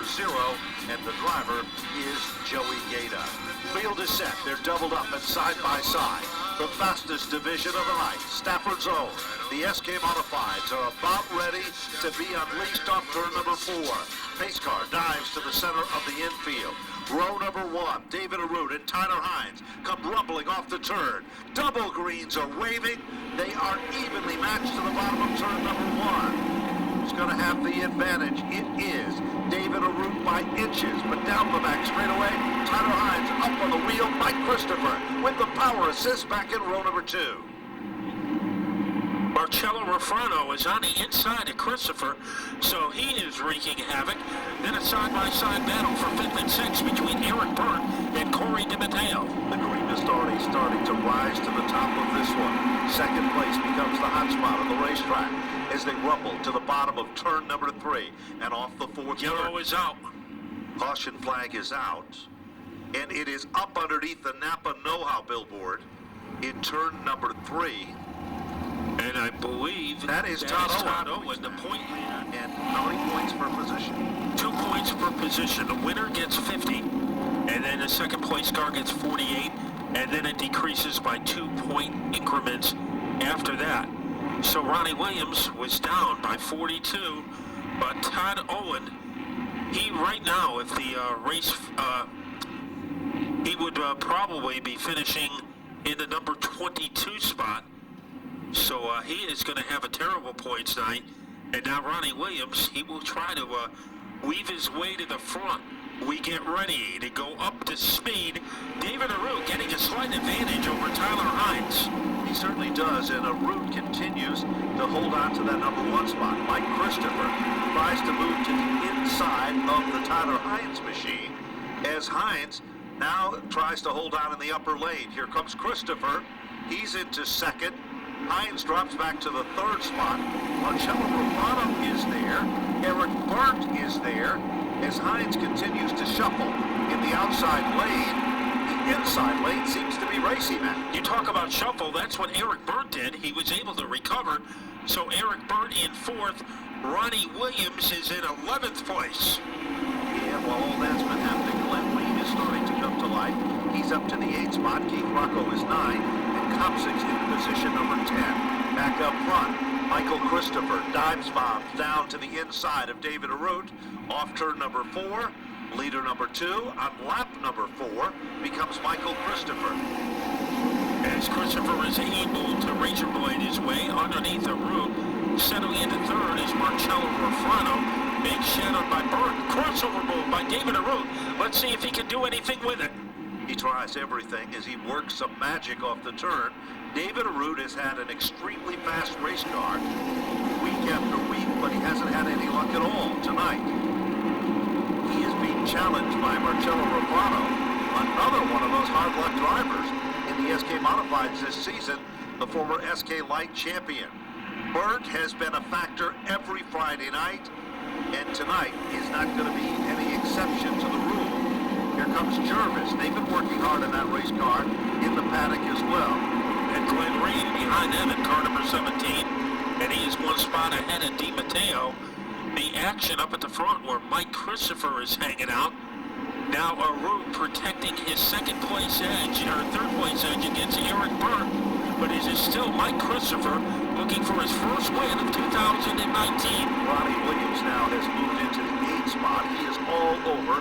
number 0, and the driver is Joey Gaeta. Field is set. They're doubled up and side by side. The fastest division of the night, Stafford's own. The SK Modifieds are about ready to be unleashed on turn number 4. Pace car dives to the center of the infield. Row number 1, David Arute and Tyler Hines come rumbling off the turn. Double greens are waving. They are evenly matched to the bottom of turn number 1. Who's going to have the advantage? It is David Arute by inches, but down the back straightaway, Tyler Hines up on the wheel. Mike Christopher with the power assist back in row number 2. Marcello Refrano is on the inside of Christopher, so he is wreaking havoc. Then a side-by-side battle for 5th and 6th between Eric Burt and Corey DiMatteo. The green is already starting to rise to the top of this one. Second place becomes the hot spot on the racetrack as they rumble to the bottom of turn number 3 and off the 4th turn. Yellow is out. Caution flag is out, and it is up underneath the Napa Know-How billboard in turn number 3. And I believe that is Todd Owen, the point leader. And how many points per position? 2 points per position. The winner gets 50, and then the second place car gets 48, and then it decreases by 2-point increments after that. So Ronnie Williams was down by 42, but Todd Owen, he right now, if the race, he would probably be finishing in the number 22 spot. So he is going to have a terrible points night. And now Ronnie Williams, he will try to weave his way to the front. We get ready to go up to speed. David Arute getting a slight advantage over Tyler Hines. He certainly does, and Arute continues to hold on to that number 1 spot. Mike Christopher tries to move to the inside of the Tyler Hines machine as Hines now tries to hold on in the upper lane. Here comes Christopher. He's into second. Hines drops back to the 3rd spot. Marcello Refrano is there. Eric Burt is there as Hines continues to shuffle in the outside lane. The inside lane seems to be racy, man. You talk about shuffle, that's what Eric Burt did. He was able to recover. So Eric Burt in 4th. Ronnie Williams is in 11th place. Yeah, while all that's been happening, Glenn Wayne is starting to come to life. He's up to the 8th spot. Keith Rocco is 9. Kopsic's in position number 10. Back up front, Michael Christopher dives bombs down to the inside of David Arute. Off turn number 4, leader number 2 on lap number 4 becomes Michael Christopher. As Christopher is able to razor blade his way underneath Arute, settling into 3rd is Marcello Refrano, being shadowed by Burt. Crossover move by David Arute. Let's see if he can do anything with it. He tries everything as he works some magic off the turn. David Arute has had an extremely fast race car week after week, but he hasn't had any luck at all tonight. He is being challenged by Marcello Refrano, another one of those hard luck drivers in the SK Modifieds this season, the former SK Light champion. Burt has been a factor every Friday night, and tonight is not going to be any exception to the rule. Here comes Jervis. They've been working hard on that race car in the paddock as well. And Glenn Reed behind them in car number 17. And he is 1 spot ahead of DiMatteo. The action up at the front where Mike Christopher is hanging out. Now Arute protecting his 2nd place edge, or 3rd place edge against Eric Burt. But it is still Mike Christopher looking for his first win of 2019. Ronnie Williams now has moved into the 8th spot. He is all over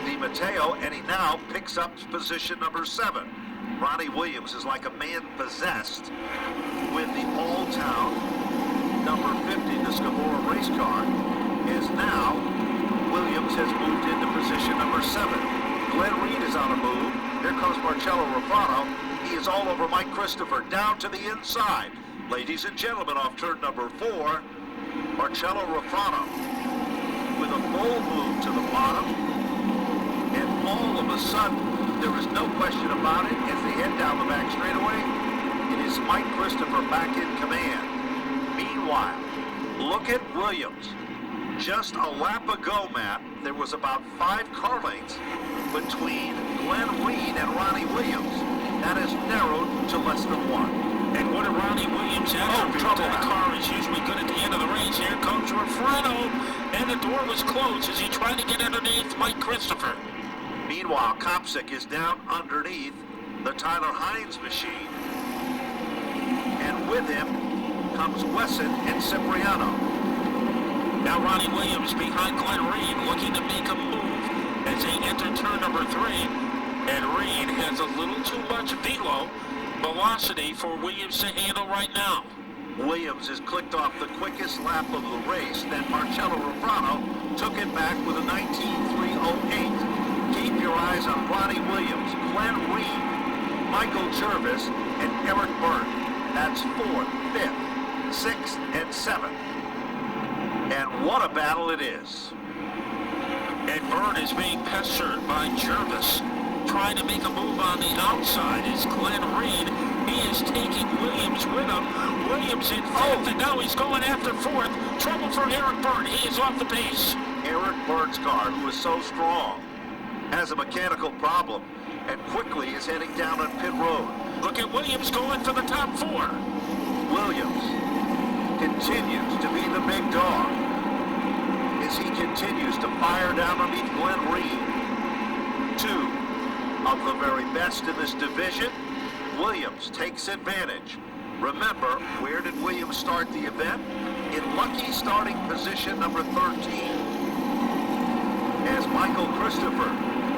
DiMatteo, and he now picks up position number 7. Ronnie Williams is like a man possessed with the all-town number 50, the Scavora race car, as now Williams has moved into position number 7. Glenn Reed is on a move. Here comes Marcello Refrano. He is all over Mike Christopher, down to the inside. Ladies and gentlemen, off turn number 4, Marcello Refrano with a full move to the bottom. And all of a sudden, there is no question about it, as they head down the back straightaway, it is Mike Christopher back in command. Meanwhile, look at Williams. Just a lap ago, Matt, there was about 5 car lengths between Glenn Reed and Ronnie Williams. That has narrowed to less than 1. And what a Ronnie Williams attribute to the car is usually good at the end of the race. Here comes Refrano, and the door was closed as he tried to get underneath Mike Christopher. Meanwhile, Kopsik is down underneath the Tyler Hines machine. And with him comes Wesson and Cipriano. Now Ronnie Williams behind Glenn Reed looking to make a move as they enter turn number 3. And Reed has a little too much velocity for Williams to handle right now. Williams has clicked off the quickest lap of the race. Then Marcello Refrano took it back with a 19.308. Keep your eyes on Ronnie Williams, Glenn Reed, Michael Jervis, and Eric Byrne. That's 4th, 5th, 6th, and 7th. And what a battle it is. And Byrne is being pestered by Jervis, trying to make a move on the outside. Is Glenn Reed. He is taking Williams with him. Williams in 5th, and now he's going after 4th. Trouble for Eric Byrne. He is off the pace. Eric Byrne's car, who is so strong, has a mechanical problem and quickly is heading down on pit road. Look at Williams going for the top 4. Williams continues to be the big dog as he continues to fire down underneath Glenn Reed. 2 of the very best in this division. Williams takes advantage. Remember, where did Williams start the event? In lucky starting position number 13. As Michael Christopher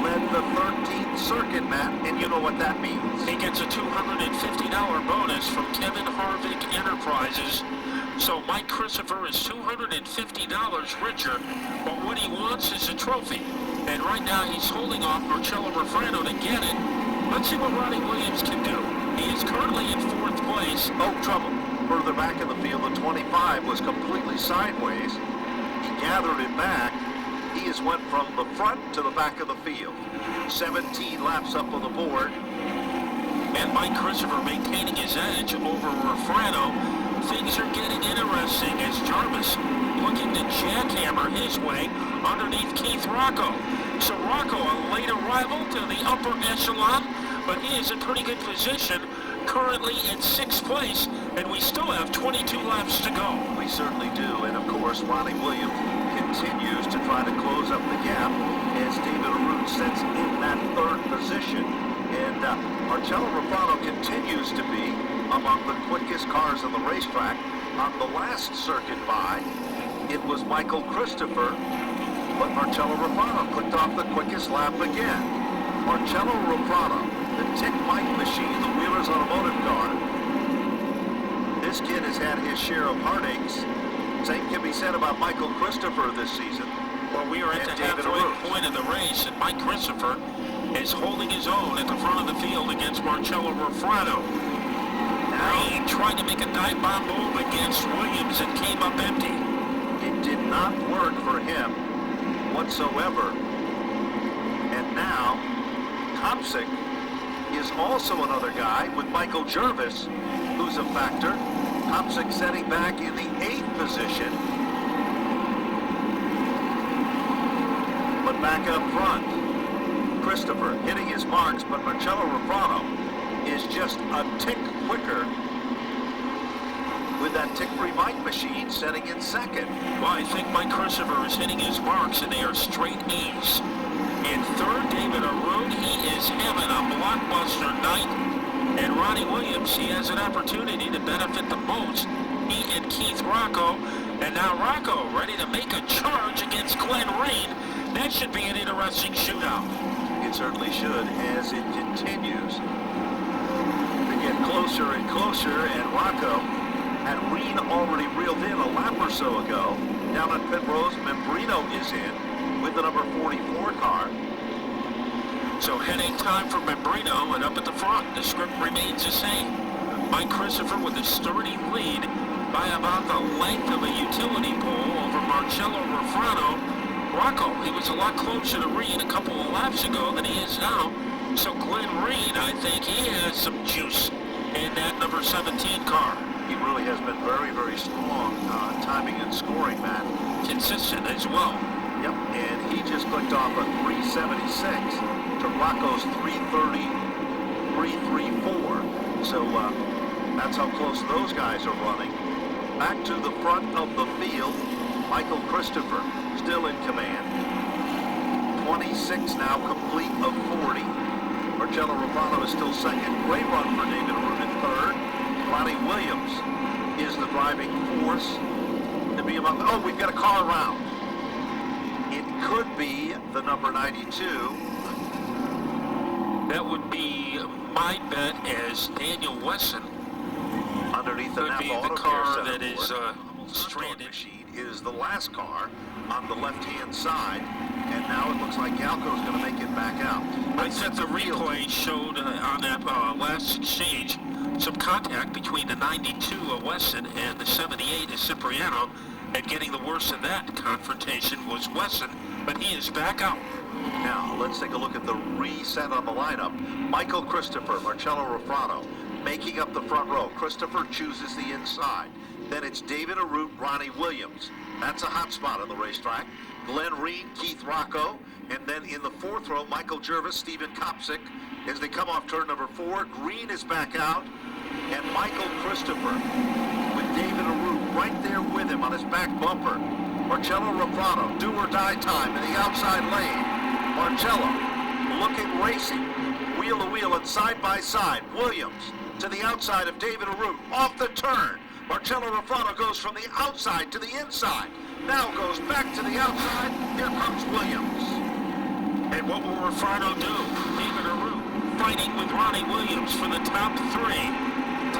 led the 13th circuit, Matt, and you know what that means. He gets a $250 bonus from Kevin Harvick Enterprises. So Mike Christopher is $250 richer, but what he wants is a trophy. And right now he's holding off Marcello Refrano to get it. Let's see what Ronnie Williams can do. He is currently in 4th place. Oh, trouble. Further back in the field, the 25 was completely sideways. He gathered it back. He has went from the front to the back of the field. 17 laps up on the board. And Mike Christopher maintaining his edge over Refrano. Things are getting interesting as Jarvis looking to jackhammer his way underneath Keith Rocco. So Rocco, a late arrival to the upper echelon, but he is in pretty good position, currently in 6th place, and we still have 22 laps to go. We certainly do, and of course, Ronnie Williams continues to try to close up the gap as David Arute sits in that 3rd position. And Marcello Refrano continues to be among the quickest cars on the racetrack. On the last circuit by, it was Michael Christopher, but Marcello Refrano clicked off the quickest lap again. Marcello Refrano, the Tick Mike machine, the Wheelers Automotive car. This kid has had his share of heartaches. Same can be said about Michael Christopher this season. Well, we are at the halfway point of the race, and Mike Christopher is holding his own at the front of the field against Marcello Refrano. Reed tried to make a dive bomb move against Williams and came up empty. It did not work for him whatsoever. And now, Kopsik is also another guy with Michael Jervis, who's a factor. Kopsik setting back in the 8th position. But back up front, Christopher hitting his marks, but Marcello Refrano is just a tick quicker with that tick-free Mike machine setting in 2nd. Well, I think Mike Christopher is hitting his marks, and they are straight A's. In 3rd, David Arute, he is having a blockbuster night. And Ronnie Williams, he has an opportunity to benefit the most. He and Keith Rocco. And now Rocco ready to make a charge against Glenn Reed. That should be an interesting shootout. It certainly should, as it continues to get closer and closer. And Rocco had Reed already reeled in a lap or so ago. Down on pit road, Membrino is in with the number 44 car. So heading time for Membrino, and up at the front, the script remains the same. Mike Christopher with a sturdy lead by about the length of a utility pole over Marcello Refrano. Rocco, he was a lot closer to Reed a couple of laps ago than he is now. So Glenn Reed, I think he has some juice in that number 17 car. He really has been very, very strong timing and scoring, Matt. Consistent as well. Yep, and he just clicked off a 376 to Rocco's 330, 334. So that's how close those guys are running. Back to the front of the field, Michael Christopher still in command. 26 now complete of 40. Marcello Romano is still second. Great run for David Arun in third. Ronnie Williams is the driving force to be among. Oh, we've got a car around. It could be the number 92. That would be my bet, as Daniel Wesson Underneath the could Napa be the Auto car Care that is stranded. stranded. Machine is the last car on the left-hand side, and now it looks like Galco's going to make it back out. I think the replay showed on that last exchange some contact between the 92 of Wesson and the 78 of Cipriano, and getting the worst of that confrontation was Wesson, but he is back out. Now, let's take a look at the reset on the lineup. Michael Christopher, Marcello Romano making up the front row. Christopher chooses the inside. Then it's David Arut, Ronnie Williams. That's a hot spot on the racetrack. Glenn Reed, Keith Rocco, and then in the fourth row, Michael Jervis, Stephen Kopsick. As they come off turn number 4, Green is back out, and Michael Christopher with David Arut right there with him on his back bumper. Marcello Romano, do or die time in the outside lane. Marcello looking racing, wheel to wheel and side by side. Williams to the outside of David Arut, off the turn. Marcello Romano goes from the outside to the inside. Now goes back to the outside. Here comes Williams. And what will Romano do? David Arut fighting with Ronnie Williams for the top 3.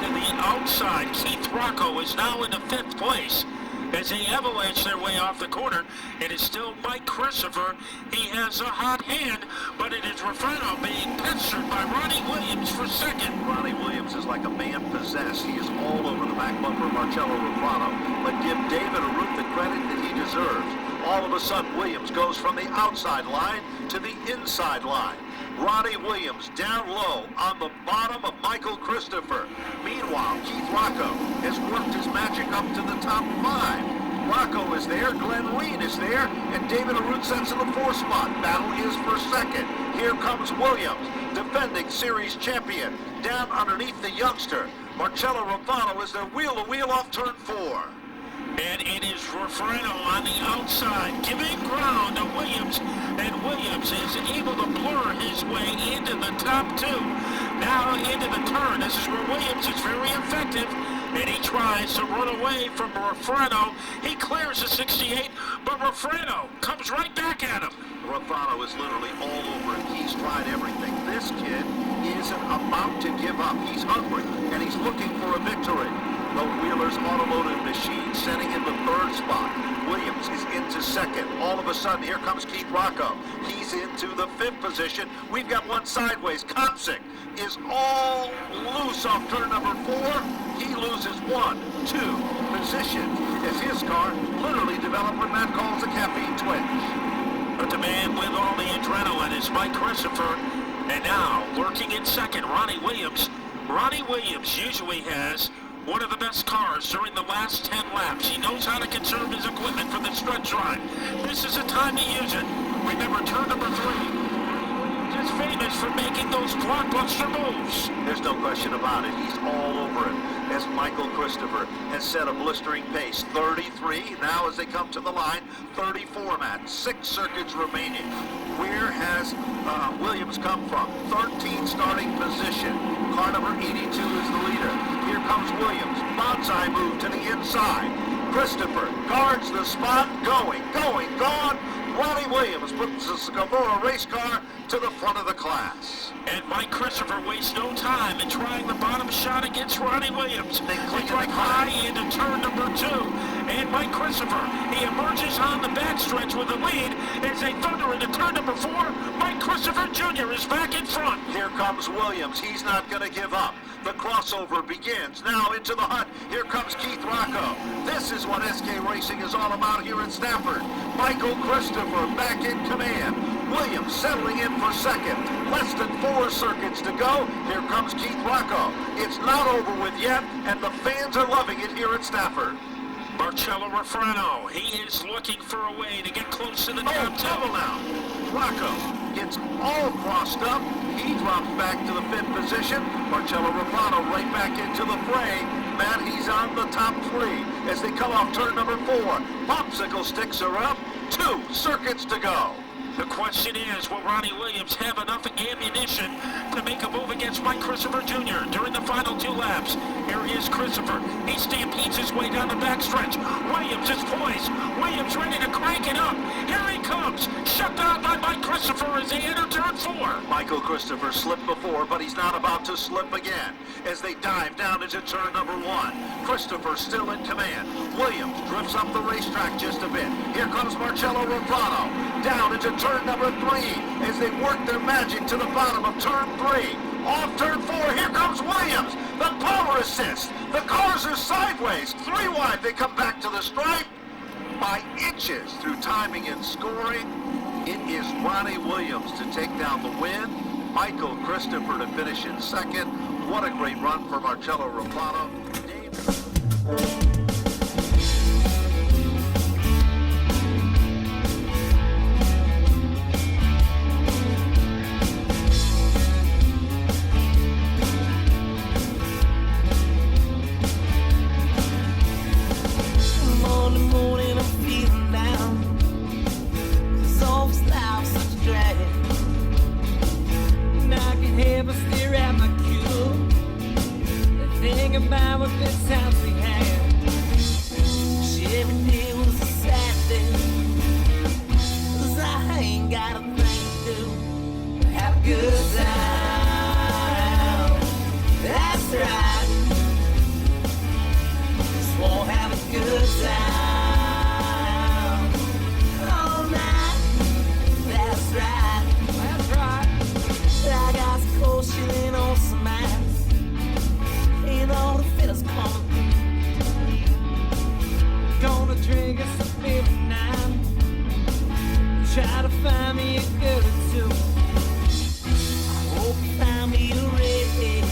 To the outside, Keith Rocco is now in the 5th place as they avalanche their way off the corner. It is still Mike Christopher. He has a hot hand, but it is Romano being pestered by Ronnie Williams for second. Ronnie Williams is like a man possessed. He is all over the back bumper of Marcello Romano, but give David Arut the credit that he deserves. All of a sudden, Williams goes from the outside line to the inside line. Ronnie Williams down low on the bottom of Michael Christopher. Meanwhile, Keith Rocco has worked his magic up to the top 5. Rocco is there, Glenn Reed is there, and David Arut sets in the 4th spot. Battle is for second. Here comes Williams, defending series champion, down underneath the youngster. Marcello Romano is their wheel-to-wheel off turn 4. And it is Romano on the outside, giving ground to Williams, and Williams is able to blur his way into the top 2. Now into the turn. This is where Williams is very effective, and he tries to run away from Romano. He clears the 68, but Romano comes right back at him. Romano is literally all over it. He's tried everything. This kid isn't about to give up. He's hungry, and he's looking for a victory. The Wheelers Automotive Machine setting in the 3rd spot. Williams is into 2nd. All of a sudden, here comes Keith Rocco. He's into the 5th position. We've got one sideways. Kopsick is all loose off turn number 4. He loses 1, 2 position as his car literally developed what Matt calls a caffeine twitch. But the man with all the adrenaline is Mike Christopher. And now, lurking in 2nd, Ronnie Williams. Ronnie Williams usually has one of the best cars during the last 10 laps. He knows how to conserve his equipment for the stretch drive. This is the time to use it. Remember, turn number 3. Just famous for making those blockbuster moves. There's no question about it. He's all over it. As Michael Christopher has set a blistering pace. 33 now as they come to the line. 34, Matt. 6 circuits remaining. Where has Williams come from? 13 starting position. Car number 82 is the leader. Here comes Williams. Bonsai move to the inside. Christopher guards the spot. Going, gone. Ronnie Williams puts the Scavora race car to the front of the class. And Mike Christopher wastes no time in trying the bottom shot against Ronnie Williams. They drive high into turn number 2. And Mike Christopher, he emerges on the backstretch with the lead as they thunder into turn number 4. Mike Christopher Jr. is back in front. Here comes Williams. He's not going to give up. The crossover begins. Now into the hunt. Here comes Keith Rocco. This is what SK Racing is all about here in Stafford. Michael Christopher back in command. Williams settling in for 2nd. Less than 4 circuits to go. Here comes Keith Rocco. It's not over with yet, and the fans are loving it here at Stafford. Marcello Romano, he is looking for a way to get close to the top 2. Double now. Rocco gets all crossed up. He drops back to the 5th position. Marcello Romano right back into the fray. Matt, he's on the top 3 as they come off turn number 4. Popsicle sticks are up. 2 circuits to go. The question is, will Ronnie Williams have enough ammunition to make a move against Mike Christopher Jr. during the final 2 laps? Here is Christopher. He stampedes his way down the backstretch. Williams is poised. Williams ready to crank it up. Here he comes. Shut down by Mike Christopher as they enter turn 4. Michael Christopher slipped before, but he's not about to slip again as they dive down into turn number 1. Christopher still in command. Williams drifts up the racetrack just a bit. Here comes Marcello Romano down into turn number 3 as they work their magic to the bottom of turn 3. Off turn 4, here comes Williams. The power assist. The cars are sideways. 3 wide, they come back to the stripe. By inches through timing and scoring, it is Ronnie Williams to take down the win. Michael Christopher to finish in 2nd. What a great run for Marcello Romano. About what good times we had. Every day was a sad day, 'cause I ain't got a thing to do. Have a good time. That's right. Just won't have a good time all night. That's right. That's right. I got some cold shit on some ice. And all the fellas coming. Gonna drink us a beer tonight. Try to find me a girl or 2. I hope you find me a redhead,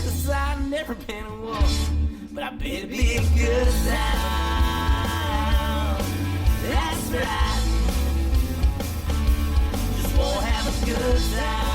'cause I've never been in one, but I bet it'd be a good time. That's right. Just won't have a good time.